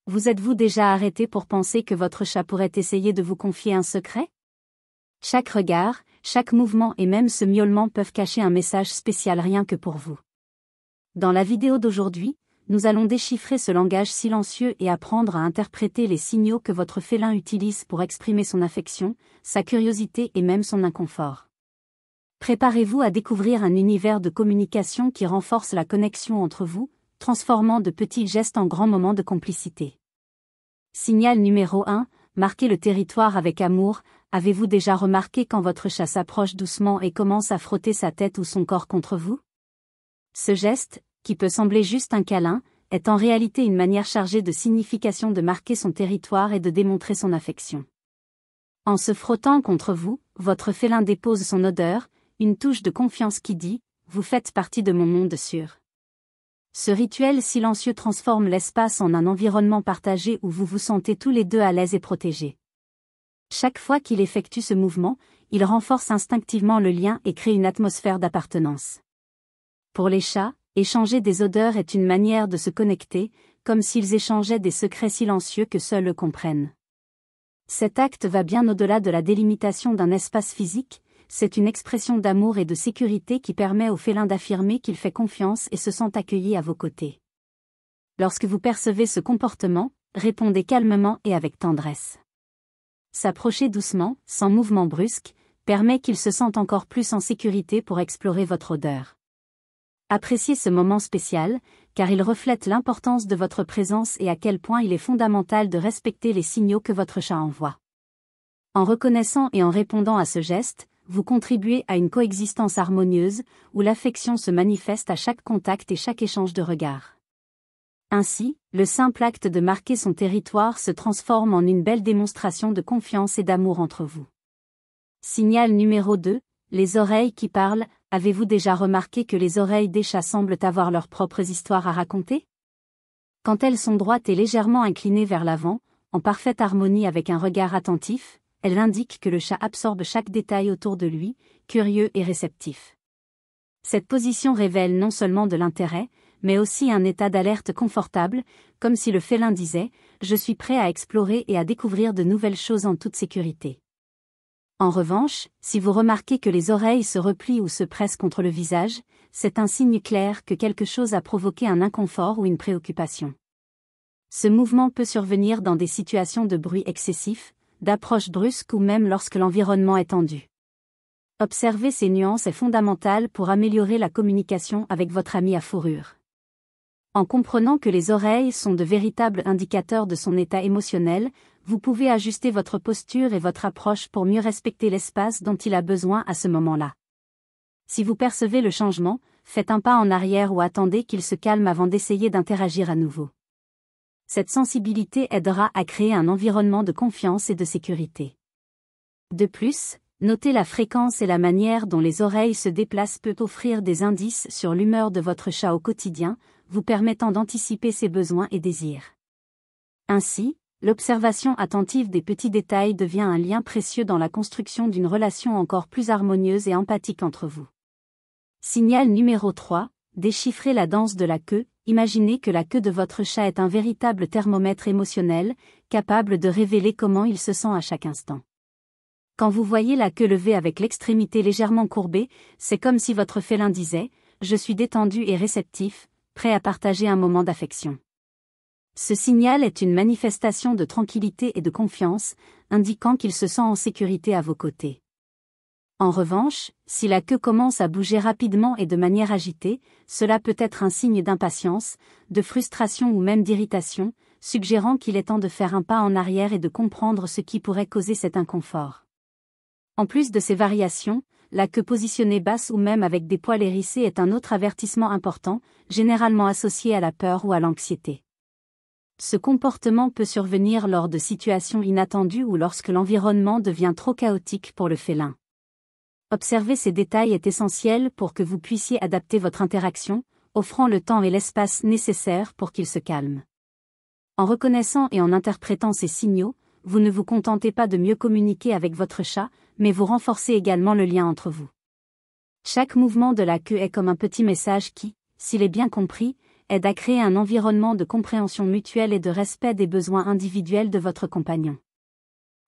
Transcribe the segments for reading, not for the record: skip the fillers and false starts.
Vous êtes-vous déjà arrêté pour penser que votre chat pourrait essayer de vous confier un secret? Chaque regard, chaque mouvement et même ce miaulement peuvent cacher un message spécial rien que pour vous. Dans la vidéo d'aujourd'hui, nous allons déchiffrer ce langage silencieux et apprendre à interpréter les signaux que votre félin utilise pour exprimer son affection, sa curiosité et même son inconfort. Préparez-vous à découvrir un univers de communication qui renforce la connexion entre vous, transformant de petits gestes en grands moments de complicité. Signal numéro 1, marquez le territoire avec amour. Avez-vous déjà remarqué quand votre chat s'approche doucement et commence à frotter sa tête ou son corps contre vous? Ce geste, qui peut sembler juste un câlin, est en réalité une manière chargée de signification de marquer son territoire et de démontrer son affection. En se frottant contre vous, votre félin dépose son odeur, une touche de confiance qui dit « Vous faites partie de mon monde sûr ». Ce rituel silencieux transforme l'espace en un environnement partagé où vous vous sentez tous les deux à l'aise et protégés. Chaque fois qu'il effectue ce mouvement, il renforce instinctivement le lien et crée une atmosphère d'appartenance. Pour les chats, échanger des odeurs est une manière de se connecter, comme s'ils échangeaient des secrets silencieux que seuls eux comprennent. Cet acte va bien au-delà de la délimitation d'un espace physique. C'est une expression d'amour et de sécurité qui permet au félin d'affirmer qu'il fait confiance et se sent accueilli à vos côtés. Lorsque vous percevez ce comportement, répondez calmement et avec tendresse. S'approcher doucement, sans mouvement brusque, permet qu'il se sente encore plus en sécurité pour explorer votre odeur. Appréciez ce moment spécial, car il reflète l'importance de votre présence et à quel point il est fondamental de respecter les signaux que votre chat envoie. En reconnaissant et en répondant à ce geste, vous contribuez à une coexistence harmonieuse, où l'affection se manifeste à chaque contact et chaque échange de regards. Ainsi, le simple acte de marquer son territoire se transforme en une belle démonstration de confiance et d'amour entre vous. Signal numéro 2, les oreilles qui parlent. Avez-vous déjà remarqué que les oreilles des chats semblent avoir leurs propres histoires à raconter? Quand elles sont droites et légèrement inclinées vers l'avant, en parfaite harmonie avec un regard attentif, elle indique que le chat absorbe chaque détail autour de lui, curieux et réceptif. Cette position révèle non seulement de l'intérêt, mais aussi un état d'alerte confortable, comme si le félin disait « Je suis prêt à explorer et à découvrir de nouvelles choses en toute sécurité ». En revanche, si vous remarquez que les oreilles se replient ou se pressent contre le visage, c'est un signe clair que quelque chose a provoqué un inconfort ou une préoccupation. Ce mouvement peut survenir dans des situations de bruit excessif, d'approche brusque ou même lorsque l'environnement est tendu. Observer ces nuances est fondamental pour améliorer la communication avec votre ami à fourrure. En comprenant que les oreilles sont de véritables indicateurs de son état émotionnel, vous pouvez ajuster votre posture et votre approche pour mieux respecter l'espace dont il a besoin à ce moment-là. Si vous percevez le changement, faites un pas en arrière ou attendez qu'il se calme avant d'essayer d'interagir à nouveau. Cette sensibilité aidera à créer un environnement de confiance et de sécurité. De plus, noter la fréquence et la manière dont les oreilles se déplacent peut offrir des indices sur l'humeur de votre chat au quotidien, vous permettant d'anticiper ses besoins et désirs. Ainsi, l'observation attentive des petits détails devient un lien précieux dans la construction d'une relation encore plus harmonieuse et empathique entre vous. Signal numéro 3, déchiffrez la danse de la queue. Imaginez que la queue de votre chat est un véritable thermomètre émotionnel, capable de révéler comment il se sent à chaque instant. Quand vous voyez la queue levée avec l'extrémité légèrement courbée, c'est comme si votre félin disait « Je suis détendu et réceptif, prêt à partager un moment d'affection ». Ce signal est une manifestation de tranquillité et de confiance, indiquant qu'il se sent en sécurité à vos côtés. En revanche, si la queue commence à bouger rapidement et de manière agitée, cela peut être un signe d'impatience, de frustration ou même d'irritation, suggérant qu'il est temps de faire un pas en arrière et de comprendre ce qui pourrait causer cet inconfort. En plus de ces variations, la queue positionnée basse ou même avec des poils hérissés est un autre avertissement important, généralement associé à la peur ou à l'anxiété. Ce comportement peut survenir lors de situations inattendues ou lorsque l'environnement devient trop chaotique pour le félin. Observer ces détails est essentiel pour que vous puissiez adapter votre interaction, offrant le temps et l'espace nécessaires pour qu'il se calme. En reconnaissant et en interprétant ces signaux, vous ne vous contentez pas de mieux communiquer avec votre chat, mais vous renforcez également le lien entre vous. Chaque mouvement de la queue est comme un petit message qui, s'il est bien compris, aide à créer un environnement de compréhension mutuelle et de respect des besoins individuels de votre compagnon.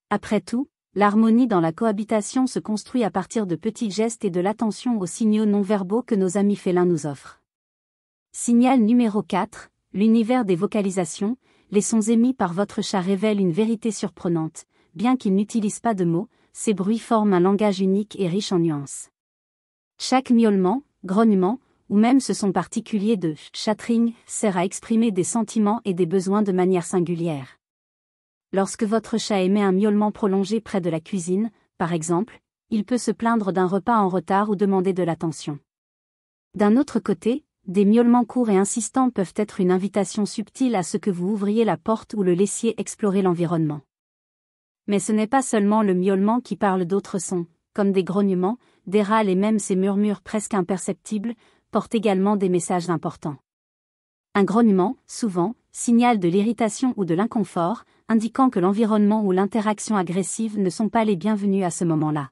Après tout, l'harmonie dans la cohabitation se construit à partir de petits gestes et de l'attention aux signaux non-verbaux que nos amis félins nous offrent. Signal numéro 4, l'univers des vocalisations. Les sons émis par votre chat révèlent une vérité surprenante. Bien qu'il n'utilise pas de mots, ces bruits forment un langage unique et riche en nuances. Chaque miaulement, grognement, ou même ce son particulier de chattering sert à exprimer des sentiments et des besoins de manière singulière. Lorsque votre chat émet un miaulement prolongé près de la cuisine, par exemple, il peut se plaindre d'un repas en retard ou demander de l'attention. D'un autre côté, des miaulements courts et insistants peuvent être une invitation subtile à ce que vous ouvriez la porte ou le laissiez explorer l'environnement. Mais ce n'est pas seulement le miaulement qui parle, d'autres sons, comme des grognements, des râles et même ces murmures presque imperceptibles, portent également des messages importants. Un grognement, souvent, signale de l'irritation ou de l'inconfort, indiquant que l'environnement ou l'interaction agressive ne sont pas les bienvenus à ce moment-là.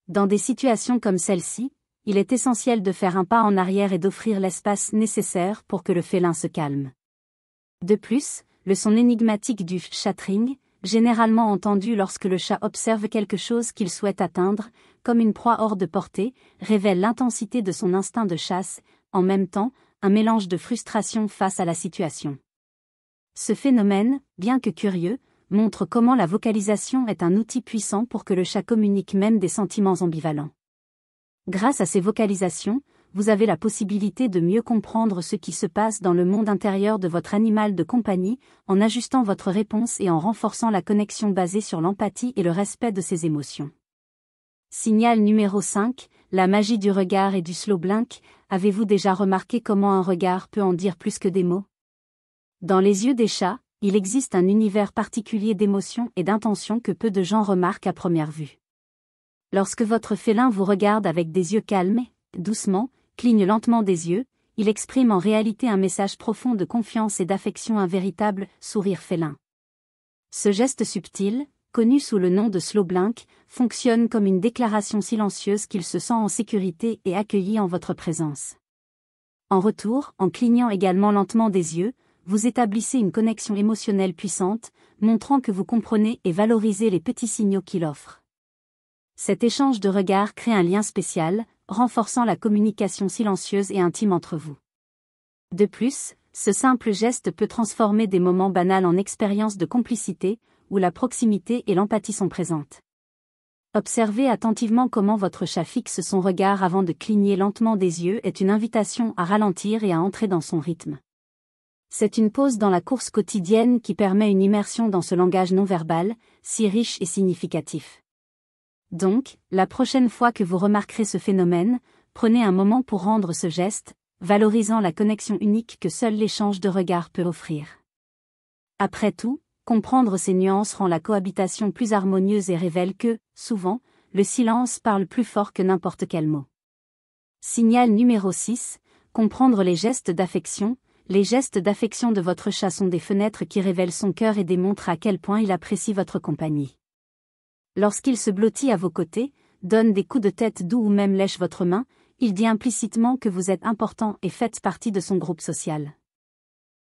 Dans des situations comme celle-ci, il est essentiel de faire un pas en arrière et d'offrir l'espace nécessaire pour que le félin se calme. De plus, le son énigmatique du chattering, généralement entendu lorsque le chat observe quelque chose qu'il souhaite atteindre, comme une proie hors de portée, révèle l'intensité de son instinct de chasse, en même temps, un mélange de frustration face à la situation. Ce phénomène, bien que curieux, montre comment la vocalisation est un outil puissant pour que le chat communique même des sentiments ambivalents. Grâce à ces vocalisations, vous avez la possibilité de mieux comprendre ce qui se passe dans le monde intérieur de votre animal de compagnie, en ajustant votre réponse et en renforçant la connexion basée sur l'empathie et le respect de ses émotions. Signal numéro 5, la magie du regard et du slow blink. Avez-vous déjà remarqué comment un regard peut en dire plus que des mots? Dans les yeux des chats, il existe un univers particulier d'émotions et d'intentions que peu de gens remarquent à première vue. Lorsque votre félin vous regarde avec des yeux calmes, doucement, cligne lentement des yeux, il exprime en réalité un message profond de confiance et d'affection, un véritable sourire félin. Ce geste subtil, connu sous le nom de slow blink, fonctionne comme une déclaration silencieuse qu'il se sent en sécurité et accueilli en votre présence. En retour, en clignant également lentement des yeux, vous établissez une connexion émotionnelle puissante, montrant que vous comprenez et valorisez les petits signaux qu'il offre. Cet échange de regards crée un lien spécial, renforçant la communication silencieuse et intime entre vous. De plus, ce simple geste peut transformer des moments banals en expériences de complicité, où la proximité et l'empathie sont présentes. Observez attentivement comment votre chat fixe son regard avant de cligner lentement des yeux est une invitation à ralentir et à entrer dans son rythme. C'est une pause dans la course quotidienne qui permet une immersion dans ce langage non-verbal, si riche et significatif. Donc, la prochaine fois que vous remarquerez ce phénomène, prenez un moment pour rendre ce geste, valorisant la connexion unique que seul l'échange de regards peut offrir. Après tout, comprendre ces nuances rend la cohabitation plus harmonieuse et révèle que, souvent, le silence parle plus fort que n'importe quel mot. Signal numéro 6, comprendre les gestes d'affection. Les gestes d'affection de votre chat sont des fenêtres qui révèlent son cœur et démontrent à quel point il apprécie votre compagnie. Lorsqu'il se blottit à vos côtés, donne des coups de tête doux ou même lèche votre main, il dit implicitement que vous êtes important et faites partie de son groupe social.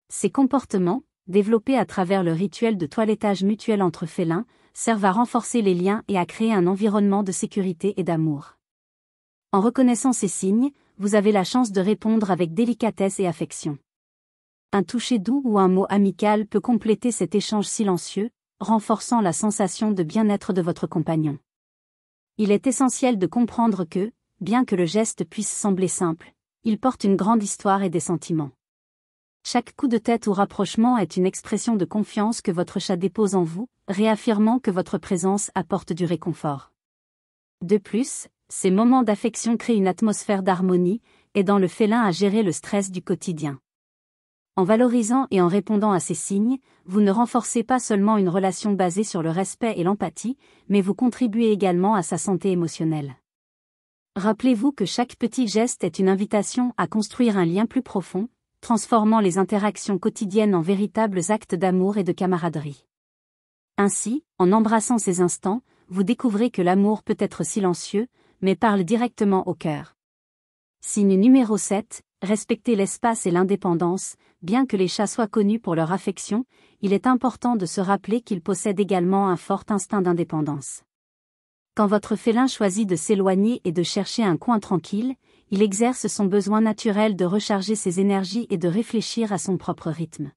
Ces comportements, développés à travers le rituel de toilettage mutuel entre félins, servent à renforcer les liens et à créer un environnement de sécurité et d'amour. En reconnaissant ces signes, vous avez la chance de répondre avec délicatesse et affection. Un toucher doux ou un mot amical peut compléter cet échange silencieux, renforçant la sensation de bien-être de votre compagnon. Il est essentiel de comprendre que, bien que le geste puisse sembler simple, il porte une grande histoire et des sentiments. Chaque coup de tête ou rapprochement est une expression de confiance que votre chat dépose en vous, réaffirmant que votre présence apporte du réconfort. De plus, ces moments d'affection créent une atmosphère d'harmonie, aidant le félin à gérer le stress du quotidien. En valorisant et en répondant à ces signes, vous ne renforcez pas seulement une relation basée sur le respect et l'empathie, mais vous contribuez également à sa santé émotionnelle. Rappelez-vous que chaque petit geste est une invitation à construire un lien plus profond, transformant les interactions quotidiennes en véritables actes d'amour et de camaraderie. Ainsi, en embrassant ces instants, vous découvrez que l'amour peut être silencieux, mais parle directement au cœur. Signe numéro 7, respecter l'espace et l'indépendance. Bien que les chats soient connus pour leur affection, il est important de se rappeler qu'ils possèdent également un fort instinct d'indépendance. Quand votre félin choisit de s'éloigner et de chercher un coin tranquille, il exerce son besoin naturel de recharger ses énergies et de réfléchir à son propre rythme.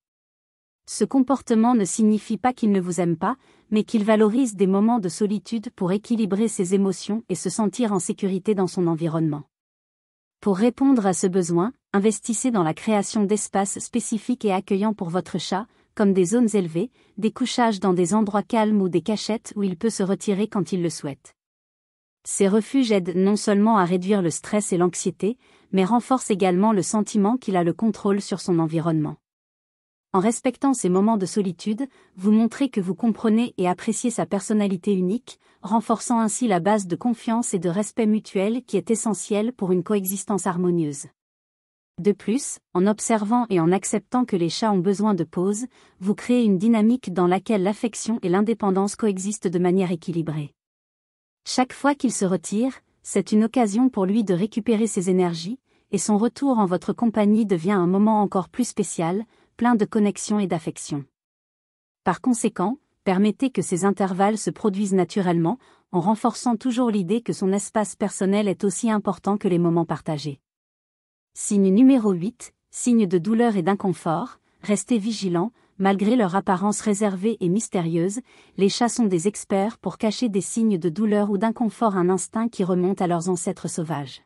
Ce comportement ne signifie pas qu'il ne vous aime pas, mais qu'il valorise des moments de solitude pour équilibrer ses émotions et se sentir en sécurité dans son environnement. Pour répondre à ce besoin, investissez dans la création d'espaces spécifiques et accueillants pour votre chat, comme des zones élevées, des couchages dans des endroits calmes ou des cachettes où il peut se retirer quand il le souhaite. Ces refuges aident non seulement à réduire le stress et l'anxiété, mais renforcent également le sentiment qu'il a le contrôle sur son environnement. En respectant ces moments de solitude, vous montrez que vous comprenez et appréciez sa personnalité unique, renforçant ainsi la base de confiance et de respect mutuel qui est essentielle pour une coexistence harmonieuse. De plus, en observant et en acceptant que les chats ont besoin de pause, vous créez une dynamique dans laquelle l'affection et l'indépendance coexistent de manière équilibrée. Chaque fois qu'il se retire, c'est une occasion pour lui de récupérer ses énergies, et son retour en votre compagnie devient un moment encore plus spécial, plein de connexion et d'affection. Par conséquent, permettez que ces intervalles se produisent naturellement, en renforçant toujours l'idée que son espace personnel est aussi important que les moments partagés. Signe numéro 8, signe de douleur et d'inconfort, restez vigilants, malgré leur apparence réservée et mystérieuse, les chats sont des experts pour cacher des signes de douleur ou d'inconfort, un instinct qui remonte à leurs ancêtres sauvages.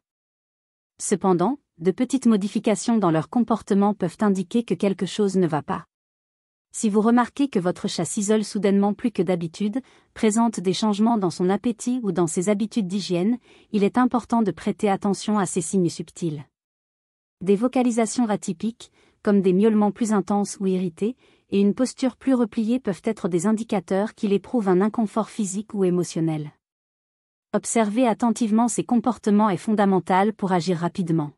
Cependant, de petites modifications dans leur comportement peuvent indiquer que quelque chose ne va pas. Si vous remarquez que votre chat s'isole soudainement plus que d'habitude, présente des changements dans son appétit ou dans ses habitudes d'hygiène, il est important de prêter attention à ces signes subtils. Des vocalisations atypiques, comme des miaulements plus intenses ou irrités, et une posture plus repliée peuvent être des indicateurs qu'il éprouve un inconfort physique ou émotionnel. Observer attentivement ces comportements est fondamental pour agir rapidement.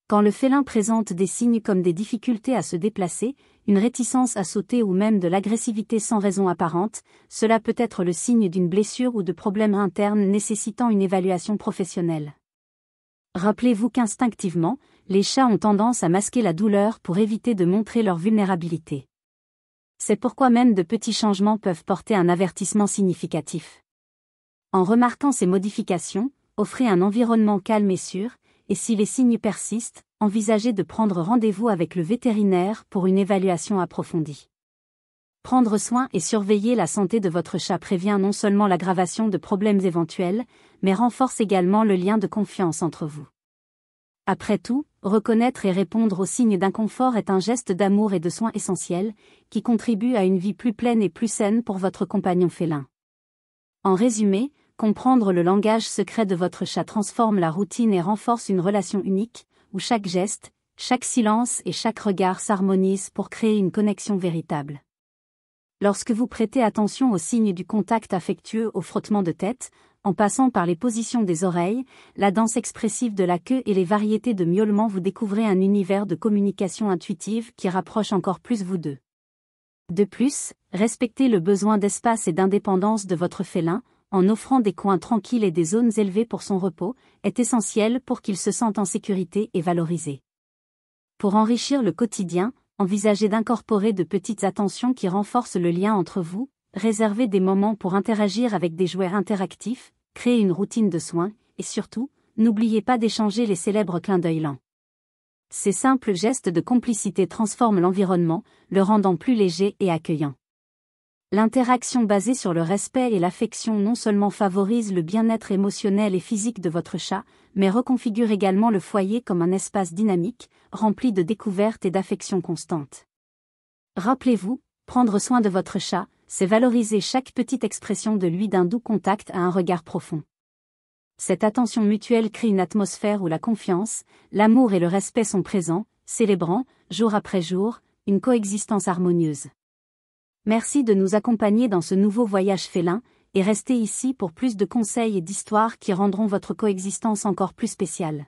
Quand le félin présente des signes comme des difficultés à se déplacer, une réticence à sauter ou même de l'agressivité sans raison apparente, cela peut être le signe d'une blessure ou de problèmes internes nécessitant une évaluation professionnelle. Rappelez-vous qu'instinctivement, les chats ont tendance à masquer la douleur pour éviter de montrer leur vulnérabilité. C'est pourquoi même de petits changements peuvent porter un avertissement significatif. En remarquant ces modifications, offrez un environnement calme et sûr, et si les signes persistent, envisagez de prendre rendez-vous avec le vétérinaire pour une évaluation approfondie. Prendre soin et surveiller la santé de votre chat prévient non seulement l'aggravation de problèmes éventuels, mais renforce également le lien de confiance entre vous. Après tout, reconnaître et répondre aux signes d'inconfort est un geste d'amour et de soin essentiel, qui contribue à une vie plus pleine et plus saine pour votre compagnon félin. En résumé, comprendre le langage secret de votre chat transforme la routine et renforce une relation unique, où chaque geste, chaque silence et chaque regard s'harmonisent pour créer une connexion véritable. Lorsque vous prêtez attention aux signes du contact affectueux, au frottement de tête, en passant par les positions des oreilles, la danse expressive de la queue et les variétés de miaulements, vous découvrez un univers de communication intuitive qui rapproche encore plus vous deux. De plus, respectez le besoin d'espace et d'indépendance de votre félin, en offrant des coins tranquilles et des zones élevées pour son repos, est essentiel pour qu'il se sente en sécurité et valorisé. Pour enrichir le quotidien, envisagez d'incorporer de petites attentions qui renforcent le lien entre vous, réservez des moments pour interagir avec des jouets interactifs, créez une routine de soins, et surtout, n'oubliez pas d'échanger les célèbres clins d'œil lents. Ces simples gestes de complicité transforment l'environnement, le rendant plus léger et accueillant. L'interaction basée sur le respect et l'affection non seulement favorise le bien-être émotionnel et physique de votre chat, mais reconfigure également le foyer comme un espace dynamique, rempli de découvertes et d'affection constante. Rappelez-vous, prendre soin de votre chat, c'est valoriser chaque petite expression de lui, d'un doux contact à un regard profond. Cette attention mutuelle crée une atmosphère où la confiance, l'amour et le respect sont présents, célébrant, jour après jour, une coexistence harmonieuse. Merci de nous accompagner dans ce nouveau voyage félin, et restez ici pour plus de conseils et d'histoires qui rendront votre coexistence encore plus spéciale.